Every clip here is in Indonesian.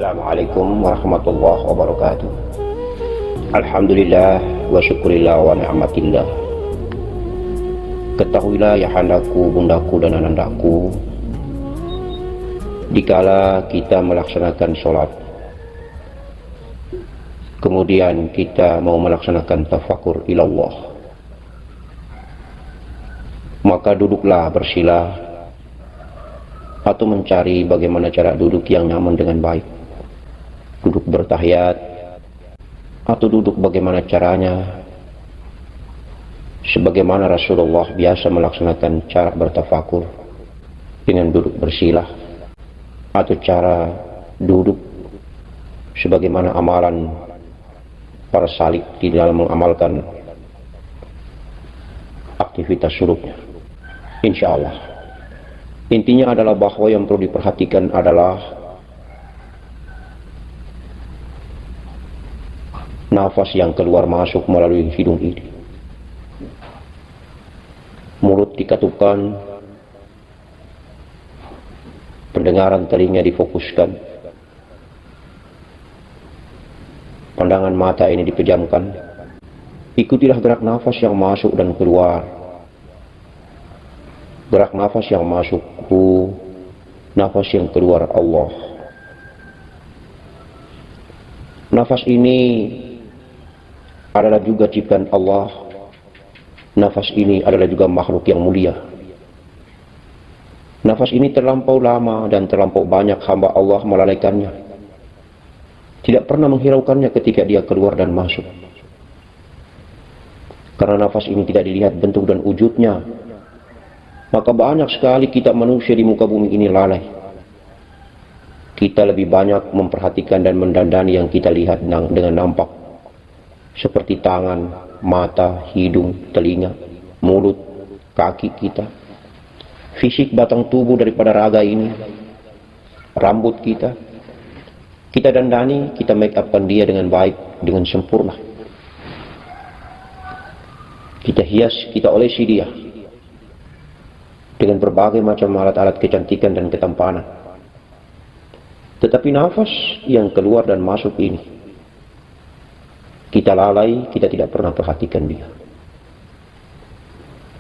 Assalamualaikum warahmatullahi wabarakatuh. Alhamdulillah wa syukurillah wa ni'matillah. Ketahuilah ya handaku, bundaku dan anandaku, dikala kita melaksanakan sholat, kemudian kita mau melaksanakan tafakur ilallah, maka duduklah bersila atau mencari bagaimana cara duduk yang nyaman dengan baik. Duduk bertahiyat atau duduk bagaimana caranya sebagaimana Rasulullah biasa melaksanakan cara bertafakur dengan duduk bersila, atau cara duduk sebagaimana amalan para salih di dalam mengamalkan aktivitas suluknya. Insya Allah intinya adalah bahwa yang perlu diperhatikan adalah nafas yang keluar masuk melalui hidung ini. Mulut dikatupkan, pendengaran telinga difokuskan, pandangan mata ini dipejamkan. Ikutilah gerak nafas yang masuk dan keluar. Gerak nafas yang masuk ruh, nafas yang keluar Allah. Nafas ini adalah juga ciptaan Allah. Nafas ini adalah juga makhluk yang mulia. Nafas ini terlampau lama dan terlampau banyak hamba Allah melalaikannya. Tidak pernah menghiraukannya ketika dia keluar dan masuk. Karena nafas ini tidak dilihat bentuk dan wujudnya, maka banyak sekali kita manusia di muka bumi ini lalai. Kita lebih banyak memperhatikan dan mendandani yang kita lihat dengan nampak, seperti tangan, mata, hidung, telinga, mulut, kaki kita, fisik batang tubuh daripada raga ini, rambut kita. Kita dandani, kita make upkan dia dengan baik, dengan sempurna. Kita hias, kita olesi dia dengan berbagai macam alat-alat kecantikan dan ketampanan. Tetapi nafas yang keluar dan masuk ini, kita lalai, kita tidak pernah perhatikan dia.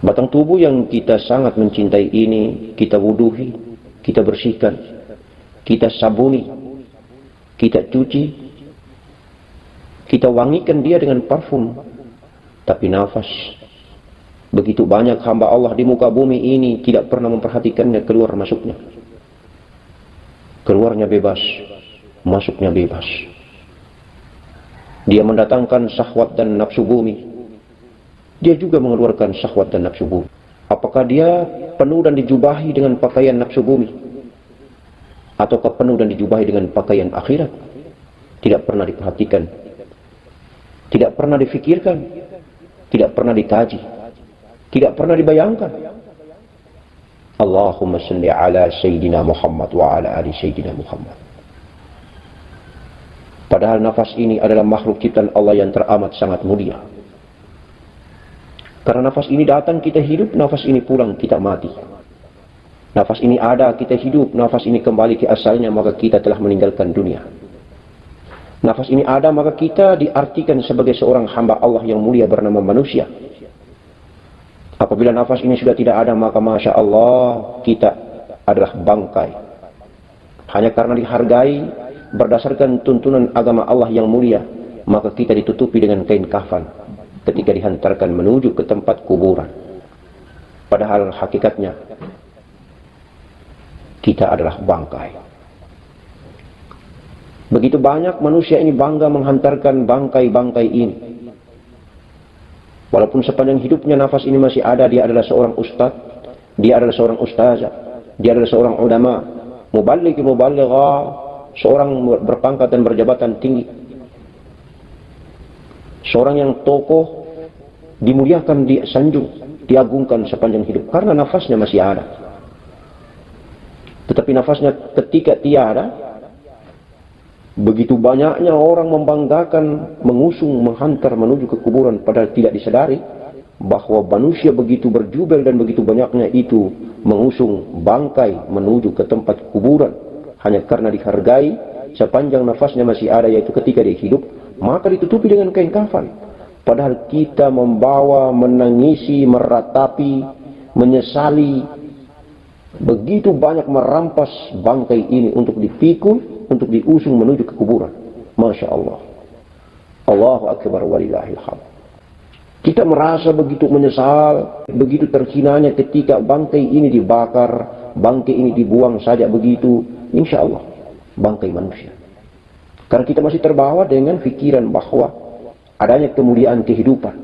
Batang tubuh yang kita sangat mencintai ini, kita wuduhi, kita bersihkan, kita sabuni, kita cuci, kita wangikan dia dengan parfum. Tapi nafas, begitu banyak hamba Allah di muka bumi ini tidak pernah memperhatikannya keluar masuknya. Keluarnya bebas, masuknya bebas. Dia mendatangkan syahwat dan nafsu bumi. Dia juga mengeluarkan syahwat dan nafsu bumi. Apakah dia penuh dan dijubahi dengan pakaian nafsu bumi, ataukah penuh dan dijubahi dengan pakaian akhirat? Tidak pernah diperhatikan, tidak pernah difikirkan, tidak pernah dikaji, tidak pernah dibayangkan. Allahumma salli ala Sayyidina Muhammad wa ala ali Sayyidina Muhammad. Padahal nafas ini adalah makhluk ciptaan Allah yang teramat sangat mulia. Karena nafas ini datang kita hidup, nafas ini pulang kita mati. Nafas ini ada kita hidup, nafas ini kembali ke asalnya, maka kita telah meninggalkan dunia. Nafas ini ada, maka kita diartikan sebagai seorang hamba Allah yang mulia bernama manusia. Apabila nafas ini sudah tidak ada, maka Masya Allah, kita adalah bangkai. Hanya karena dihargai berdasarkan tuntunan agama Allah yang mulia, maka kita ditutupi dengan kain kafan ketika dihantarkan menuju ke tempat kuburan. Padahal hakikatnya kita adalah bangkai. Begitu banyak manusia ini bangga menghantarkan bangkai-bangkai ini. Walaupun sepanjang hidupnya nafas ini masih ada, dia adalah seorang ustadz, dia adalah seorang ustazah, dia adalah seorang ulama, muballigh, muballighah, seorang berpangkat dan berjabatan tinggi, seorang yang tokoh, dimuliakan, disanjung, diagungkan sepanjang hidup karena nafasnya masih ada. Tetapi nafasnya ketika tiada, begitu banyaknya orang membanggakan, mengusung, menghantar menuju ke kuburan, padahal tidak disadari bahwa manusia begitu berjubel dan begitu banyaknya itu mengusung bangkai menuju ke tempat kuburan hanya karena dihargai, sepanjang nafasnya masih ada, yaitu ketika dia hidup, maka ditutupi dengan kain kafan. Padahal kita membawa, menangisi, meratapi, menyesali, begitu banyak merampas bangkai ini untuk dipikul, untuk diusung menuju ke kuburan. Masya Allah. Allahu Akbar walillahil hamd. Kita merasa begitu menyesal, begitu terhinanya ketika bangkai ini dibakar, bangkai ini dibuang saja begitu. Insya Allah, bangkai manusia. Karena kita masih terbawa dengan pikiran bahwa adanya kemuliaan kehidupan.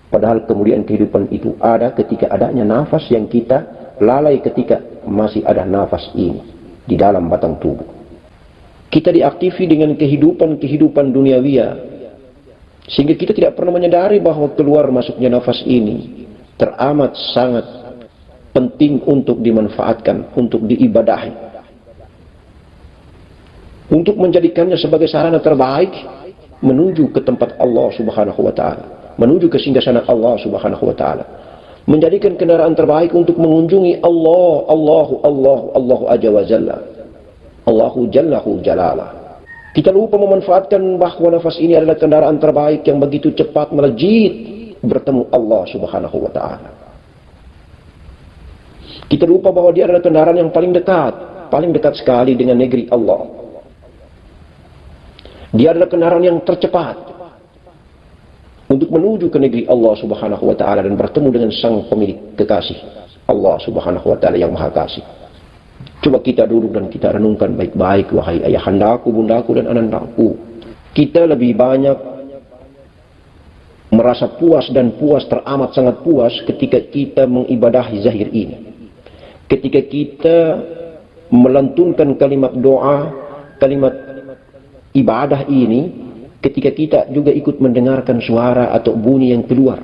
Padahal kemuliaan kehidupan itu ada ketika adanya nafas yang kita lalai ketika masih ada nafas ini di dalam batang tubuh. Kita diaktifi dengan kehidupan duniawiya, sehingga kita tidak pernah menyadari bahwa keluar masuknya nafas ini teramat sangat penting untuk dimanfaatkan, untuk diibadahi, untuk menjadikannya sebagai sarana terbaik menuju ke tempat Allah Subhanahu wa Ta'ala, menuju ke singgasana Allah Subhanahu wa Ta'ala, menjadikan kendaraan terbaik untuk mengunjungi Allah, Allahu Azza wa Jalla, Allahu Jallahu Jalala. Kita lupa memanfaatkan bahwa nafas ini adalah kendaraan terbaik yang begitu cepat melejit bertemu Allah Subhanahu wa Ta'ala. Kita lupa bahwa dia adalah kendaraan yang paling dekat sekali dengan negeri Allah. Dia adalah kendaraan yang tercepat untuk menuju ke negeri Allah Subhanahu wa Ta'ala dan bertemu dengan sang pemilik kekasih, Allah Subhanahu wa Ta'ala yang Maha Kasih. Coba kita duduk dan kita renungkan baik-baik, wahai ayahandaku, bundaku, dan anandaku. Kita lebih banyak merasa puas dan puas, teramat sangat puas ketika kita mengibadahi zahir ini. Ketika kita melantunkan kalimat doa, kalimat ibadah ini, ketika kita juga ikut mendengarkan suara atau bunyi yang keluar.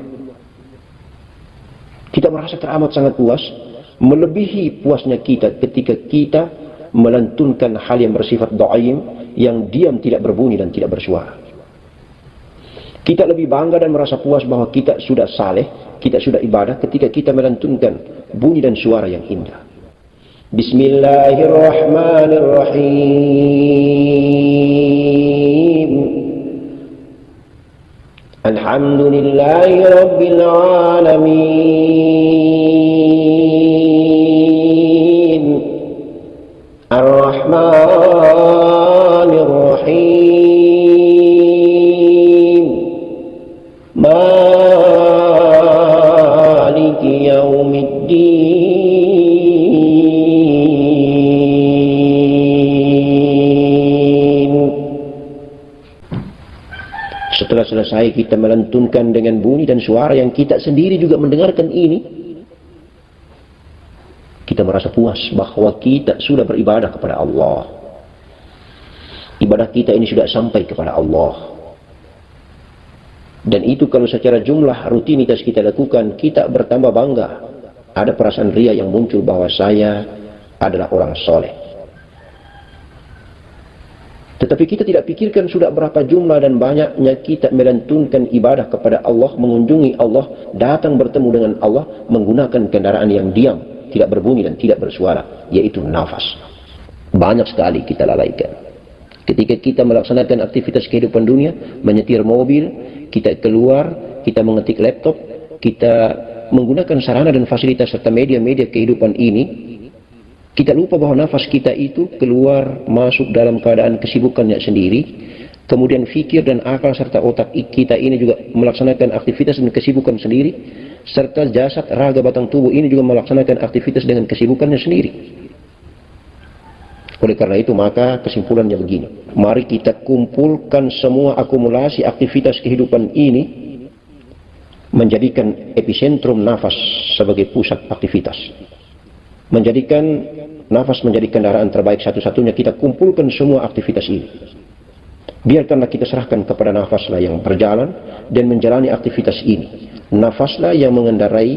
Kita merasa teramat sangat puas, melebihi puasnya kita ketika kita melantunkan hal yang bersifat dhaim, yang diam, tidak berbunyi dan tidak bersuara. Kita lebih bangga dan merasa puas bahwa kita sudah saleh, kita sudah ibadah ketika kita melantunkan bunyi dan suara yang indah. Bismillahirrahmanirrahim. Alhamdulillahi Rabbil Alamin. Ar-Rahmanir Rahim. Maliki Yaumiddin. Setelah selesai kita melantunkan dengan bunyi dan suara yang kita sendiri juga mendengarkan ini, kita merasa puas bahwa kita sudah beribadah kepada Allah. Ibadah kita ini sudah sampai kepada Allah. Dan itu kalau secara jumlah rutinitas kita lakukan, kita bertambah bangga. Ada perasaan ria yang muncul bahwa saya adalah orang soleh. Tetapi kita tidak pikirkan sudah berapa jumlah dan banyaknya kita melantunkan ibadah kepada Allah, mengunjungi Allah, datang bertemu dengan Allah, menggunakan kendaraan yang diam, tidak berbunyi dan tidak bersuara, yaitu nafas. Banyak sekali kita lalaikan. Ketika kita melaksanakan aktivitas kehidupan dunia, menyetir mobil, kita keluar, kita mengetik laptop, kita menggunakan sarana dan fasilitas serta media-media kehidupan ini, kita lupa bahwa nafas kita itu keluar masuk dalam keadaan kesibukannya sendiri. Kemudian fikir dan akal serta otak kita ini juga melaksanakan aktivitas dan kesibukan sendiri, serta jasad, raga, batang tubuh ini juga melaksanakan aktivitas dengan kesibukannya sendiri. Oleh karena itu maka kesimpulannya begini, mari kita kumpulkan semua akumulasi aktivitas kehidupan ini, menjadikan epicentrum nafas sebagai pusat aktivitas, menjadikan nafas menjadi kendaraan terbaik satu-satunya. Kita kumpulkan semua aktivitas ini, biarkanlah kita serahkan kepada nafaslah yang berjalan dan menjalani aktivitas ini. Nafaslah yang mengendarai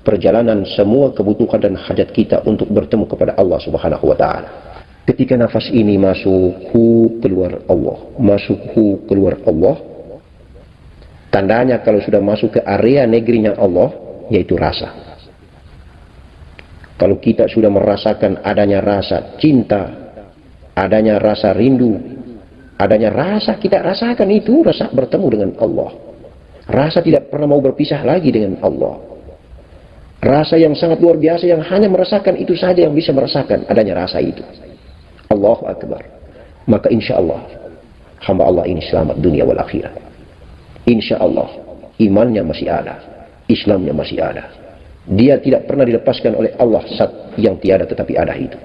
perjalanan semua kebutuhan dan hajat kita untuk bertemu kepada Allah Subhanahu wa Ta'ala. Ketika nafas ini masuk hu, keluar Allah, masuk hu, keluar Allah, tandanya kalau sudah masuk ke area negerinya Allah, yaitu rasa. Kalau kita sudah merasakan adanya rasa cinta adanya rasa rindu, adanya rasa kita rasakan itu, rasa bertemu dengan Allah, rasa tidak pernah mau berpisah lagi dengan Allah, rasa yang sangat luar biasa yang hanya merasakan itu saja yang bisa merasakan adanya rasa itu. Allahu Akbar. Maka insya Allah hamba Allah ini selamat dunia wal akhirat. Insya Allah imannya masih ada, Islamnya masih ada. Dia tidak pernah dilepaskan oleh Allah saat yang tiada tetapi ada itu.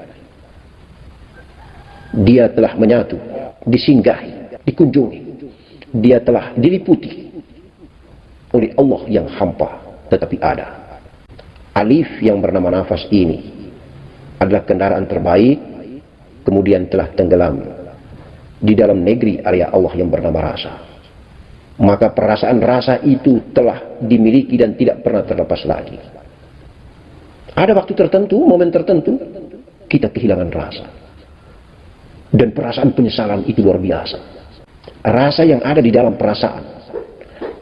Dia telah menyatu, disinggahi, dikunjungi. Dia telah diliputi oleh Allah yang hampa tetapi ada. Alif yang bernama nafas ini adalah kendaraan terbaik, kemudian telah tenggelam di dalam negeri area Allah yang bernama rasa. Maka perasaan rasa itu telah dimiliki dan tidak pernah terlepas lagi. Ada waktu tertentu, momen tertentu, kita kehilangan rasa. Dan perasaan penyesalan itu luar biasa. Rasa yang ada di dalam perasaan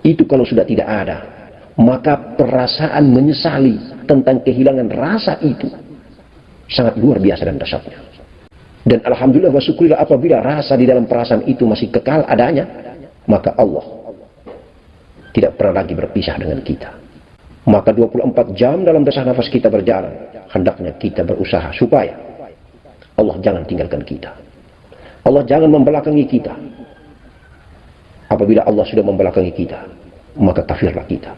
itu kalau sudah tidak ada, maka perasaan menyesali tentang kehilangan rasa itu sangat luar biasa dan dahsyatnya. Dan alhamdulillah wa syukurillah, apabila rasa di dalam perasaan itu masih kekal adanya, maka Allah tidak pernah lagi berpisah dengan kita. Maka 24 jam dalam desah nafas kita berjalan, hendaknya kita berusaha supaya Allah jangan tinggalkan kita. Allah jangan membelakangi kita. Apabila Allah sudah membelakangi kita, maka kafirlah kita,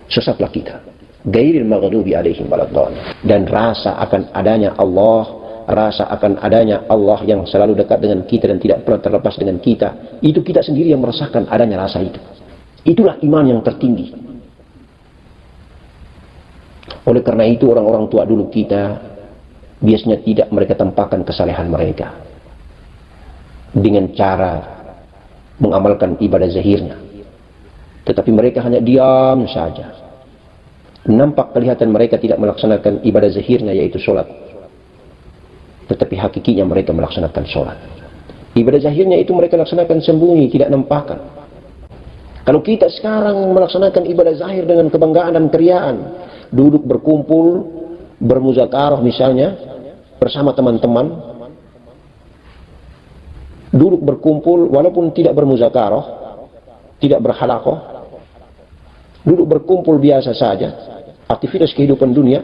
sesatlah kita. Ghairil maghdubi alaihim waladdallin. Dan rasa akan adanya Allah, rasa akan adanya Allah yang selalu dekat dengan kita dan tidak pernah terlepas dengan kita, itu kita sendiri yang merasakan adanya rasa itu. Itulah iman yang tertinggi. Oleh karena itu orang-orang tua dulu kita biasanya tidak mereka tampakkan kesalehan mereka dengan cara mengamalkan ibadah zahirnya, tetapi mereka hanya diam saja. Nampak kelihatan mereka tidak melaksanakan ibadah zahirnya, yaitu sholat, tetapi hakikinya mereka melaksanakan sholat. Ibadah zahirnya itu mereka laksanakan sembunyi, tidak nampakkan. Kalau kita sekarang melaksanakan ibadah zahir dengan kebanggaan dan keriaan, duduk berkumpul, bermuzakarah misalnya, bersama teman-teman, duduk berkumpul walaupun tidak bermuzakarah, tidak berhalaqah, duduk berkumpul biasa saja, aktivitas kehidupan dunia,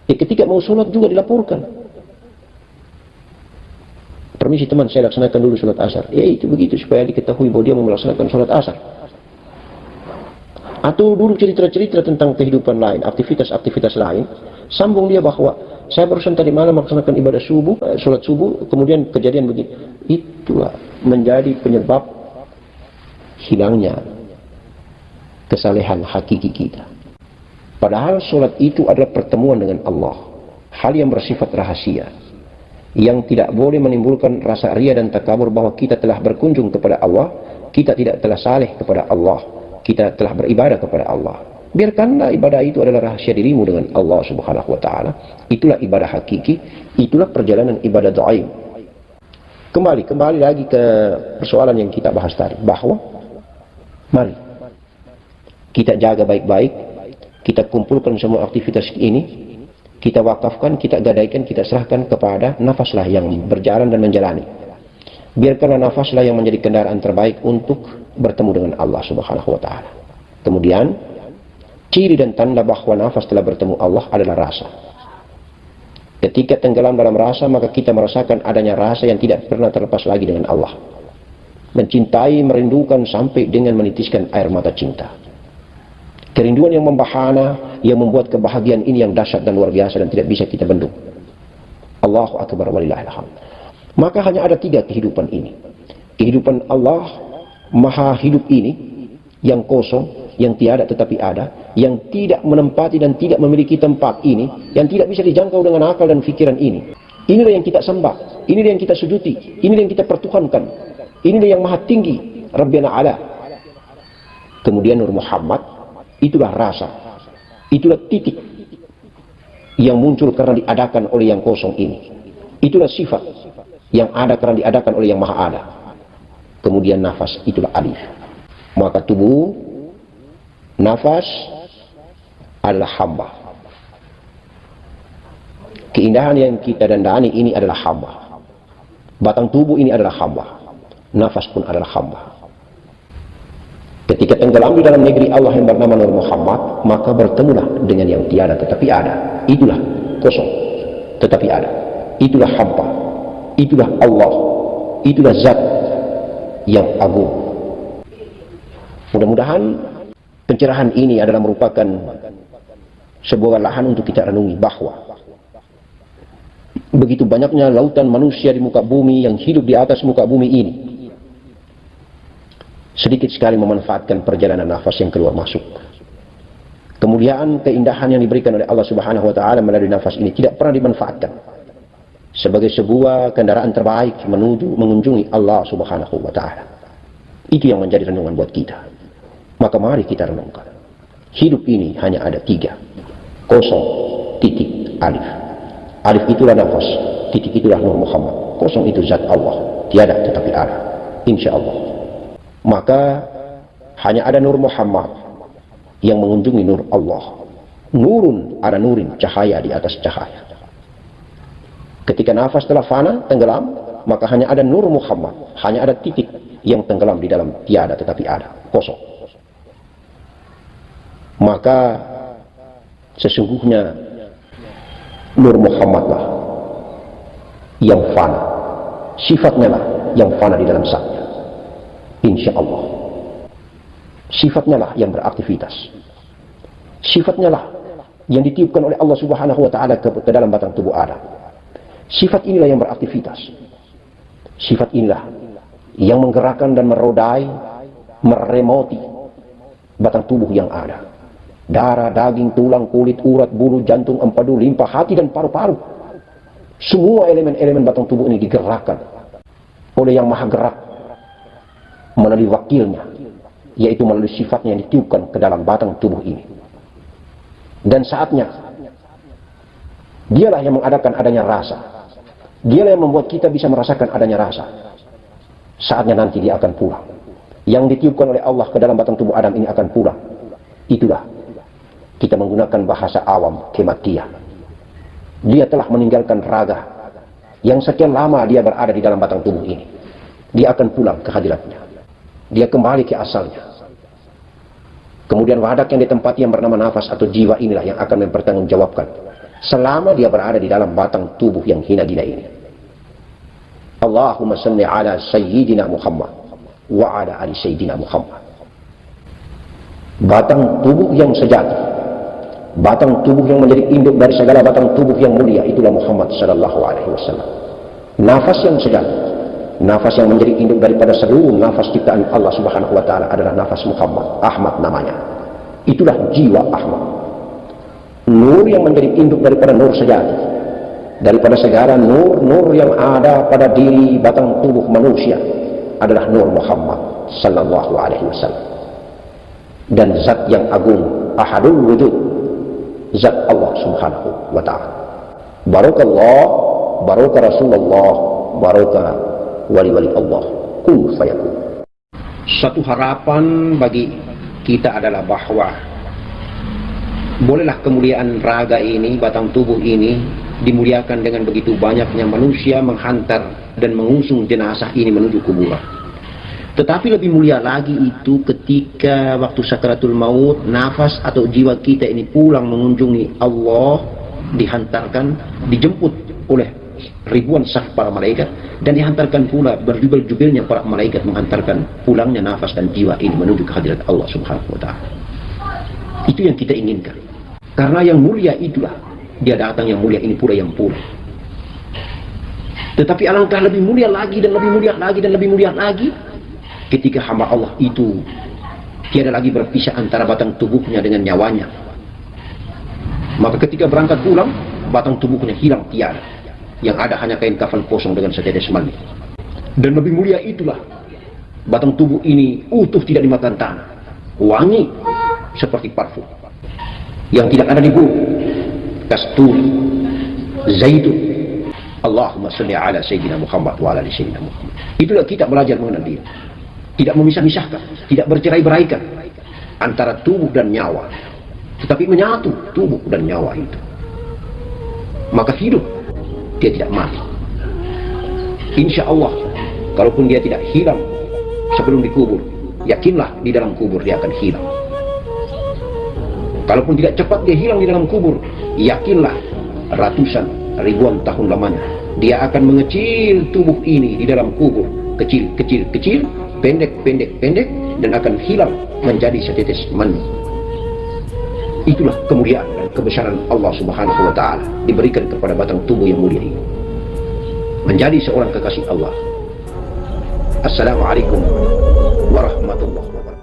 ketika mau sholat juga dilaporkan. Permisi teman, saya laksanakan dulu sholat asar. Ya itu begitu, supaya diketahui bahwa dia mau melaksanakan sholat asar. Atau dulu cerita-cerita tentang kehidupan lain, aktivitas-aktivitas lain, sambung dia bahwa saya barusan tadi malam melaksanakan ibadah subuh, sholat subuh, kemudian kejadian begini. Itulah menjadi penyebab hilangnya kesalehan hakiki kita. Padahal sholat itu adalah pertemuan dengan Allah, hal yang bersifat rahasia, yang tidak boleh menimbulkan rasa ria dan takabur bahwa kita telah berkunjung kepada Allah, kita tidak telah saleh kepada Allah, kita telah beribadah kepada Allah. Biarkanlah ibadah itu adalah rahasia dirimu dengan Allah Subhanahu wa ta'ala. Itulah ibadah hakiki, itulah perjalanan ibadah dhaif. Kembali lagi ke persoalan yang kita bahas tadi, bahwa mari kita jaga baik-baik, kita kumpulkan semua aktivitas ini, kita wakafkan, kita gadaikan, kita serahkan kepada nafaslah yang berjalan dan menjalani. Biarkanlah nafaslah yang menjadi kendaraan terbaik untuk bertemu dengan Allah Subhanahu wa ta'ala. Kemudian ciri dan tanda bahwa nafas telah bertemu Allah adalah rasa. Ketika tenggelam dalam rasa, maka kita merasakan adanya rasa yang tidak pernah terlepas lagi dengan Allah. Mencintai, merindukan sampai dengan menitiskan air mata cinta. Kerinduan yang membahana, yang membuat kebahagiaan ini yang dahsyat dan luar biasa dan tidak bisa kita bendung. Allahu Akbar walillahil hamd. Maka hanya ada 3 kehidupan ini. Kehidupan Allah Maha hidup ini, yang kosong, yang tiada tetapi ada, yang tidak menempati dan tidak memiliki tempat ini, yang tidak bisa dijangkau dengan akal dan fikiran ini. Inilah yang kita sembah, inilah yang kita sujudi, inilah yang kita pertuhankan, inilah yang maha tinggi, Rabbana ala. Kemudian Nur Muhammad, itulah rasa, itulah titik yang muncul karena diadakan oleh yang kosong ini. Itulah sifat yang ada karena diadakan oleh yang maha ada. Kemudian nafas, itulah alif. Maka tubuh, nafas adalah hamba. Keindahan yang kita dandani ini adalah hamba. Batang tubuh ini adalah hamba. Nafas pun adalah hamba. Ketika tenggelam di dalam negeri Allah yang bernama Nur Muhammad, maka bertemulah dengan yang tiada tetapi ada. Itulah kosong tetapi ada. Itulah hamba. Itulah Allah. Itulah zat yang agung. Mudah-mudahan pencerahan ini adalah merupakan sebuah lahan untuk kita renungi bahwa begitu banyaknya lautan manusia di muka bumi yang hidup di atas muka bumi ini sedikit sekali memanfaatkan perjalanan nafas yang keluar masuk. Kemuliaan, keindahan yang diberikan oleh Allah Subhanahu wa taala melalui nafas ini tidak pernah dimanfaatkan sebagai sebuah kendaraan terbaik menuju mengunjungi Allah Subhanahu wa taala. Itu yang menjadi renungan buat kita. Maka mari kita renungkan. Hidup ini hanya ada 3. Kosong, titik, alif. Alif itulah nafas, titik itulah Nur Muhammad. Kosong itu zat Allah, tiada tetapi ada. Insya Allah. Maka hanya ada Nur Muhammad yang mengunjungi Nur Allah. Nurun ada nurin, cahaya di atas cahaya. Ketika nafas telah fana, tenggelam, maka hanya ada Nur Muhammad, hanya ada titik yang tenggelam di dalam tiada tetapi ada, kosong. Maka sesungguhnya Nur Muhammadlah yang fana, sifatnya lah yang fana di dalam zatnya. Insya Allah. Sifatnya lah yang beraktivitas. Sifatnya lah yang ditiupkan oleh Allah Subhanahu wa taala ke dalam batang tubuh Adam. Sifat inilah yang beraktivitas. Sifat inilah yang menggerakkan dan merodai, meremoti batang tubuh yang ada. Darah, daging, tulang, kulit, urat, bulu, jantung, empedu, limpa, hati, dan paru-paru. Semua elemen-elemen batang tubuh ini digerakkan oleh yang maha gerak melalui wakilnya, yaitu melalui sifatnya yang ditiupkan ke dalam batang tubuh ini. Dan saatnya, dialah yang mengadakan adanya rasa. Dialah yang membuat kita bisa merasakan adanya rasa. Saatnya nanti dia akan pulang. Yang ditiupkan oleh Allah ke dalam batang tubuh Adam ini akan pulang. Itulah kita menggunakan bahasa awam, kematian. Dia telah meninggalkan raga yang sekian lama dia berada di dalam batang tubuh ini. Dia akan pulang ke hadiratnya. Dia kembali ke asalnya. Kemudian wadak yang ditempati yang bernama nafas atau jiwa inilah yang akan mempertanggungjawabkan selama dia berada di dalam batang tubuh yang hina dina ini. Allahumma salli ala Sayyidina Muhammad wa ala ali Sayyidina Muhammad. Batang tubuh yang sejati, batang tubuh yang menjadi induk dari segala batang tubuh yang mulia, itulah Muhammad sallallahu alaihi wasallam. Nafas yang sejati, nafas yang menjadi induk daripada seluruh nafas ciptaan Allah Subhanahu wa taala adalah nafas Muhammad, Ahmad namanya. Itulah jiwa Ahmad. Nur yang menjadi induk daripada nur sejati, daripada segala nur-nur yang ada pada diri batang tubuh manusia adalah Nur Muhammad sallallahu alaihi wasallam. Dan zat yang agung, ahadul wujud, zat Allah Subhanahu wa ta'ala. Barakallah, baraka Rasulullah, baraka wali-wali Allah. Kun fayakun. Satu harapan bagi kita adalah bahwa bolehlah kemuliaan raga ini, batang tubuh ini dimuliakan dengan begitu banyaknya manusia menghantar dan mengusung jenazah ini menuju kuburan. Tetapi lebih mulia lagi itu ketika waktu sakaratul maut, nafas atau jiwa kita ini pulang mengunjungi Allah, dihantarkan, dijemput oleh ribuan saf para malaikat, dan dihantarkan pula berjubel-jubelnya para malaikat menghantarkan pulangnya nafas dan jiwa ini menuju ke hadirat Allah Subhanahu wa ta'ala. Itu yang kita inginkan. Karena yang mulia itulah dia datang, yang mulia ini pula yang pulang. Tetapi alangkah lebih mulia lagi dan lebih mulia lagi dan lebih mulia lagi ketika hamba Allah itu tiada lagi berpisah antara batang tubuhnya dengan nyawanya. Maka ketika berangkat pulang, batang tubuhnya hilang tiada. Yang ada hanya kain kafan kosong dengan setetes mani. Dan lebih mulia itulah batang tubuh ini utuh, tidak dimakan tanah, wangi seperti parfum yang tidak ada di bumi, kasturi, zaitun. Allahumma salli ala Sayyidina Muhammad wa ala ali Sayyidina Muhammad. Itulah kita belajar mengenal dia. Tidak memisah-misahkan, tidak bercerai-beraikan antara tubuh dan nyawa, tetapi menyatu tubuh dan nyawa itu. Maka hidup, dia tidak mati. Insya Allah, kalaupun dia tidak hilang sebelum dikubur, yakinlah di dalam kubur dia akan hilang. Kalaupun tidak cepat dia hilang di dalam kubur, yakinlah ratusan, ribuan tahun lamanya dia akan mengecil tubuh ini di dalam kubur, kecil, kecil, kecil, pendek, pendek, pendek, dan akan hilang menjadi setetes mani. Itulah kemuliaan dan kebesaran Allah Subhanahu wa Ta'ala diberikan kepada batang tubuh yang mulia ini, menjadi seorang kekasih Allah. Assalamualaikum warahmatullahi wabarakatuh.